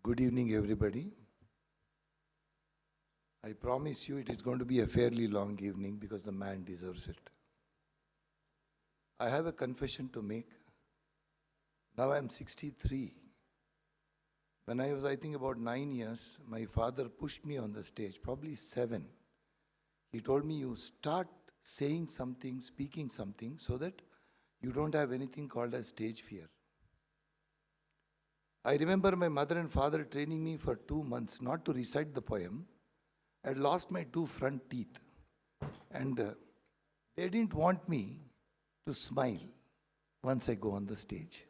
Good evening, everybody. I promise you it is going to be a fairly long evening because the man deserves it. I have a confession to make. Now I am 63. When I was, I think, about 9 years, my father pushed me on the stage, probably 7. He told me, you start saying something, speaking something, so that you don't have anything called as stage fear. I remember my mother and father training me for 2 months not to recite the poem. I had lost my 2 front teeth. And they didn't want me to smile once I go on the stage.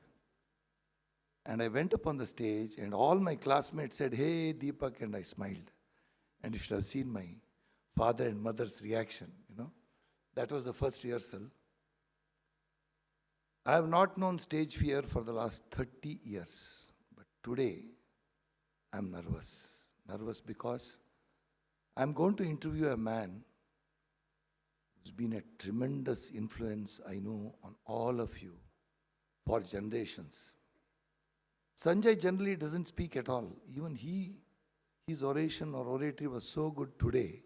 And I went up on the stage and all my classmates said, "Hey, Deepak," and I smiled. And you should have seen my father and mother's reaction, That was the first rehearsal. I have not known stage fear for the last 30 years. But today, I'm nervous. Nervous because I'm going to interview a man who's been a tremendous influence, I know, on all of you for generations. Sanjay generally doesn't speak at all. Even his oration or oratory was so good today.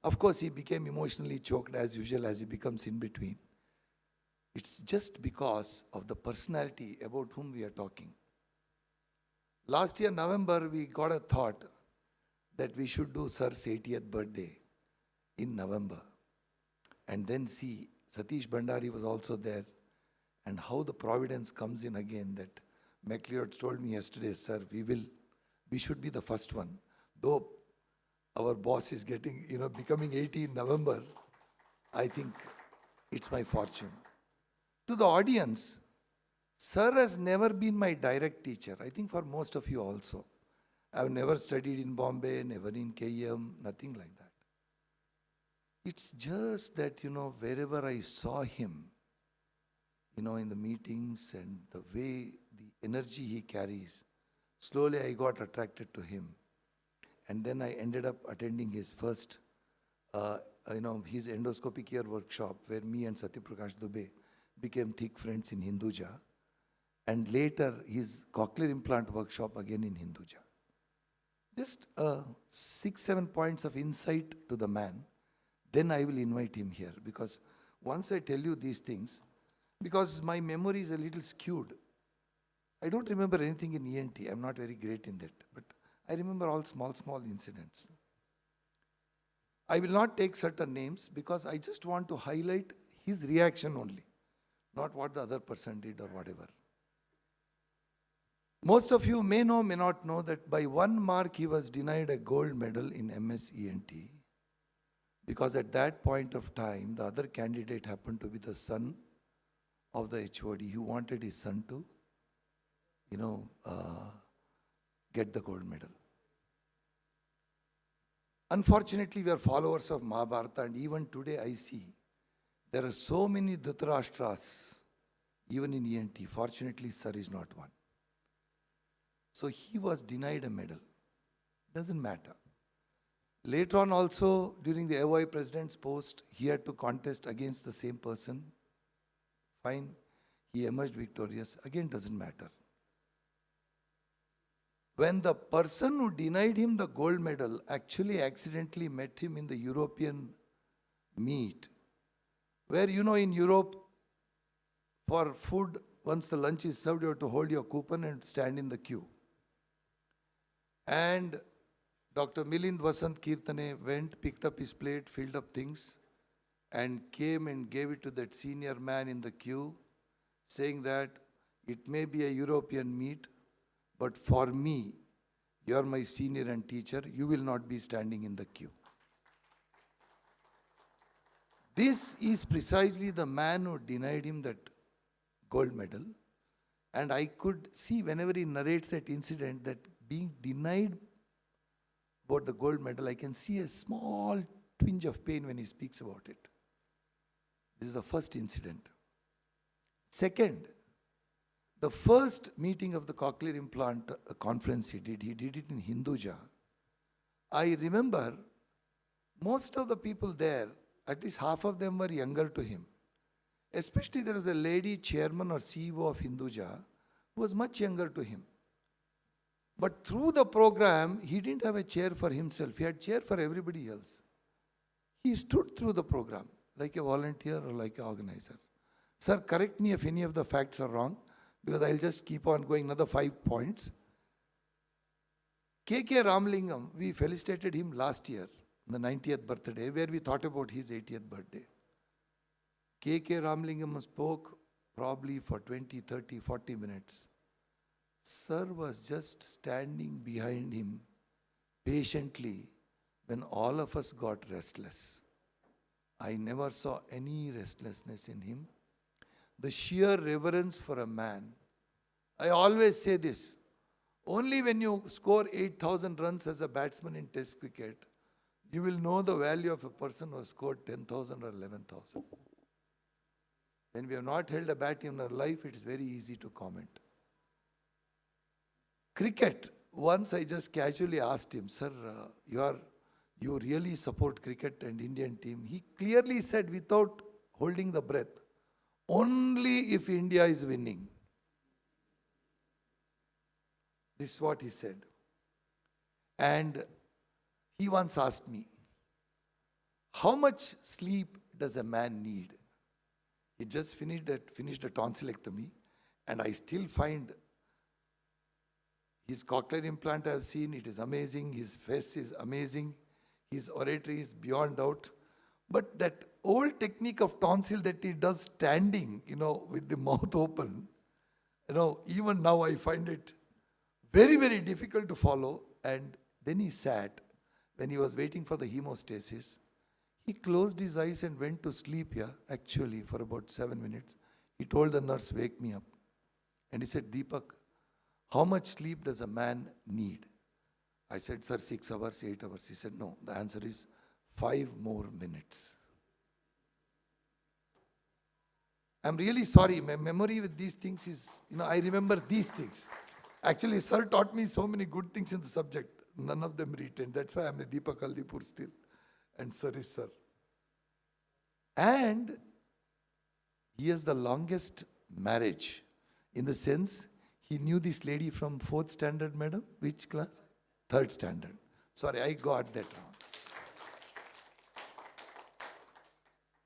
Of course, he became emotionally choked as usual as he becomes in between. It's just because of the personality about whom we are talking. Last year, November, we got a thought that we should do Sir's 80th birthday in November. And then see, Satish Bhandari was also there. And how the providence comes in again that MacLeod told me yesterday, "Sir, we should be the first one." Though our boss is becoming 80 in November, I think it's my fortune. To the audience, Sir has never been my direct teacher. I think for most of you also. I've never studied in Bombay, never in KM, nothing like that. It's just that, wherever I saw him, in the meetings and the way, the energy he carries, slowly I got attracted to him. And then I ended up attending his first, his endoscopic ear workshop where me and Satyaprakash Dubey became thick friends in Hinduja. And later his cochlear implant workshop again in Hinduja. Just 6-7 points of insight to the man. Then I will invite him here because once I tell you these things, because my memory is a little skewed. I don't remember anything in ENT. I'm not very great in that. But I remember all small incidents. I will not take certain names because I just want to highlight his reaction only, not what the other person did or whatever. Most of you may know, may not know that by 1 mark he was denied a gold medal in MS ENT because at that point of time, the other candidate happened to be the son of the HOD who wanted his son to, get the gold medal. Unfortunately, we are followers of Mahabharata, and even today I see there are so many Dhritarashtras, even in ENT. Fortunately, Sir is not one. So he was denied a medal. Doesn't matter. Later on also, during the AOI president's post, he had to contest against the same person. Fine. He emerged victorious. Again, doesn't matter. When the person who denied him the gold medal actually accidentally met him in the European meet, where, in Europe, for food, once the lunch is served, you have to hold your coupon and stand in the queue. And Dr. Milind Vasant Kirtane went, picked up his plate, filled up things, and came and gave it to that senior man in the queue, saying that it may be a European meet, but for me, you're my senior and teacher, you will not be standing in the queue. This is precisely the man who denied him that gold medal. And I could see whenever he narrates that incident, that being denied about the gold medal, I can see a small twinge of pain when he speaks about it. This is the first incident. Second, the first meeting of the cochlear implant conference he did it in Hinduja. I remember most of the people there, at least half of them were younger to him. Especially there was a lady chairman or CEO of Hinduja who was much younger to him. But through the program, he didn't have a chair for himself. He had chair for everybody else. He stood through the program like a volunteer or like an organizer. Sir, correct me if any of the facts are wrong, because I'll just keep on going another 5 points. K.K. Ramalingam, we felicitated him last year, on the 90th birthday, where we thought about his 80th birthday. K.K. Ramalingam spoke probably for 20, 30, 40 minutes. Sir was just standing behind him patiently when all of us got restless. I never saw any restlessness in him. The sheer reverence for a man. I always say this, only when you score 8,000 runs as a batsman in Test cricket, you will know the value of a person who has scored 10,000 or 11,000. When we have not held a bat in our life, it is very easy to comment. Cricket, once I just casually asked him, sir, you really support cricket and Indian team. He clearly said without holding the breath, only if India is winning. This is what he said. And he once asked me, how much sleep does a man need? He just finished a tonsillectomy, and I still find his cochlear implant I have seen, it is amazing, his face is amazing, his oratory is beyond doubt. But that old technique of tonsil that he does standing, with the mouth open, even now I find it very, very difficult to follow. And then he sat, when he was waiting for the hemostasis, he closed his eyes and went to sleep here, actually, for about 7 minutes. He told the nurse, wake me up. And he said, Deepak, how much sleep does a man need? I said, sir, 6 hours, 8 hours. He said, no, the answer is 5 more minutes. I'm really sorry. My memory with these things is, I remember these things. Actually, sir taught me so many good things in the subject. None of them retained. That's why I'm a Deepak Haldipur still. And sir is sir. And he has the longest marriage. In the sense, he knew this lady from 4th standard, madam. Which class? 3rd standard. Sorry, I got that wrong.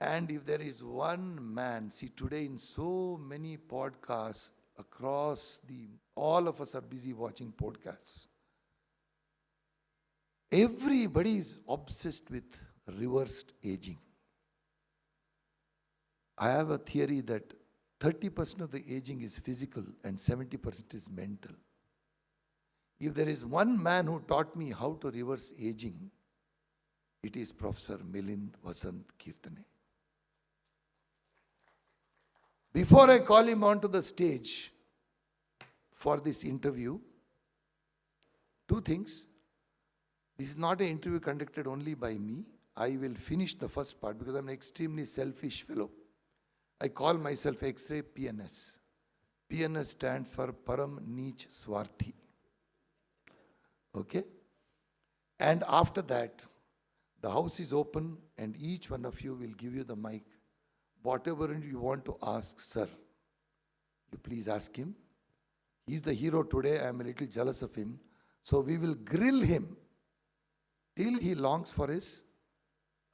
And if there is one man, see today in so many podcasts across all of us are busy watching podcasts. Everybody is obsessed with reversed aging. I have a theory that 30% of the aging is physical and 70% is mental. If there is one man who taught me how to reverse aging, it is Professor Milind Vasant Kirtane. Before I call him onto the stage for this interview, 2 things. This is not an interview conducted only by me. I will finish the first part because I'm an extremely selfish fellow. I call myself X-ray PNS. PNS stands for Param Neech Swarthi. Okay? And after that, the house is open and each one of you will give you the mic. Whatever you want to ask, sir, you please ask him. He's the hero today. I'm a little jealous of him. So we will grill him till he longs for his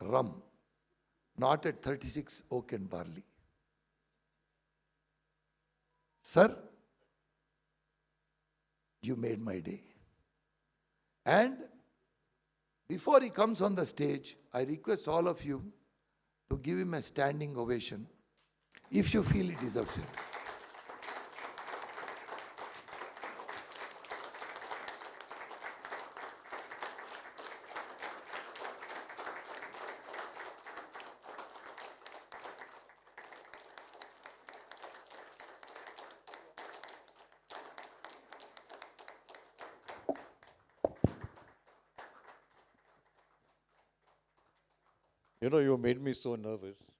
rum, not at 36 oak and barley. Sir, you made my day. And before he comes on the stage, I request all of you to give him a standing ovation if you feel he deserves it. You made me so nervous.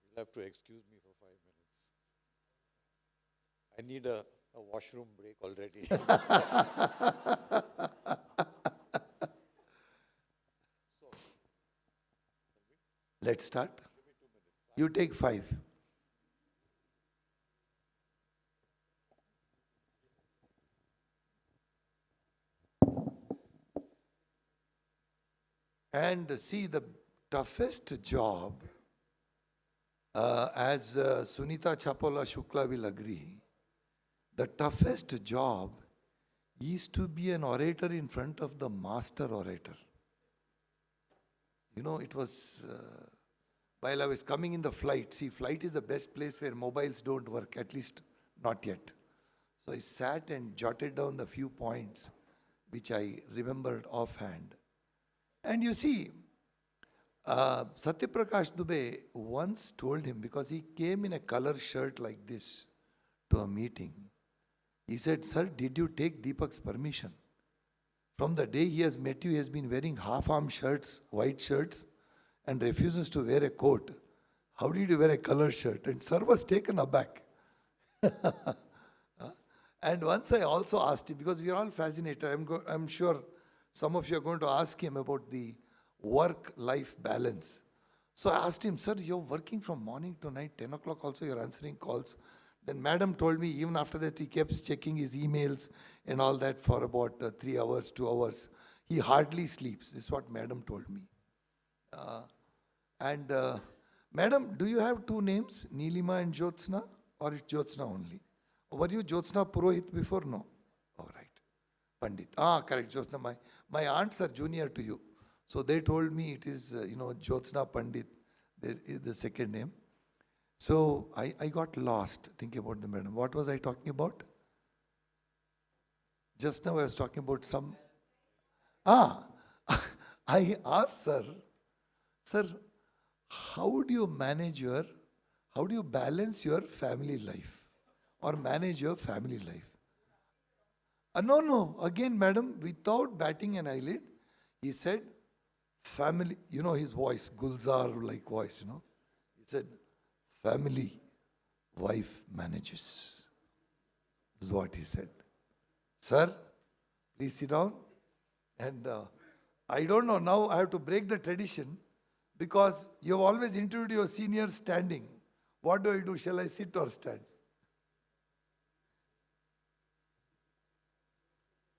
You'll have to excuse me for 5 minutes. I need a washroom break already. Let's start. You take 5. And see, the toughest job, as Sunita Chapola Shukla will agree, the toughest job is to be an orator in front of the master orator. You know, it was while I was coming in the flight. See, flight is the best place where mobiles don't work, at least not yet. So I sat and jotted down the few points which I remembered offhand. And you see, Satyaprakash Dubey once told him, because he came in a color shirt like this to a meeting, he said, "Sir, did you take Deepak's permission? From the day he has met you, he has been wearing half-arm shirts, white shirts, and refuses to wear a coat. How did you wear a color shirt?" And sir was taken aback. And once I also asked him, because we are all fascinated, I'm sure some of you are going to ask him about the work-life balance. So I asked him, "Sir, you're working from morning to night, 10 o'clock also you're answering calls." Then madam told me even after that he kept checking his emails and all that for about 3 hours, 2 hours. He hardly sleeps. This is what madam told me. Madam, do you have two names, Neelima and Jyotsna, or it's Jyotsna only? Were you Jyotsna Purohit before? No. All right. Pandit. Correct, Jyotsna. My aunts are junior to you. So they told me it is, Jyotsna Pandit, the second name. So I got lost thinking about the madam. What was I talking about? Just now I was talking about some... I asked Sir, how do you balance your family life? Or manage your family life? No. Again, madam, without batting an eyelid, he said, family, his voice, Gulzar-like voice, He said, family, wife manages. This is what he said. Sir, please sit down. And I don't know, now I have to break the tradition because you have always interviewed your seniors standing. What do I do? Shall I sit or stand?